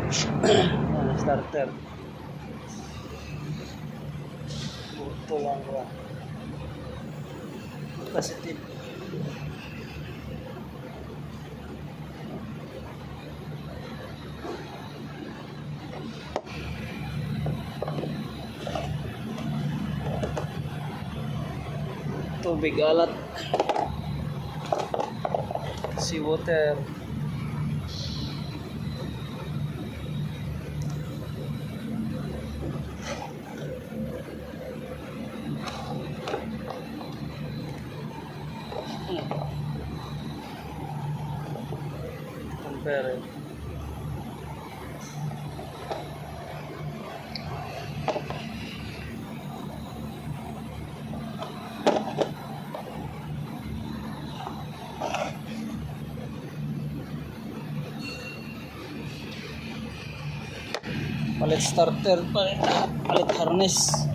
Starter. Buto lang ba? Positive. Tubig alat. Seawater. Compare. Palit starter, palit harness.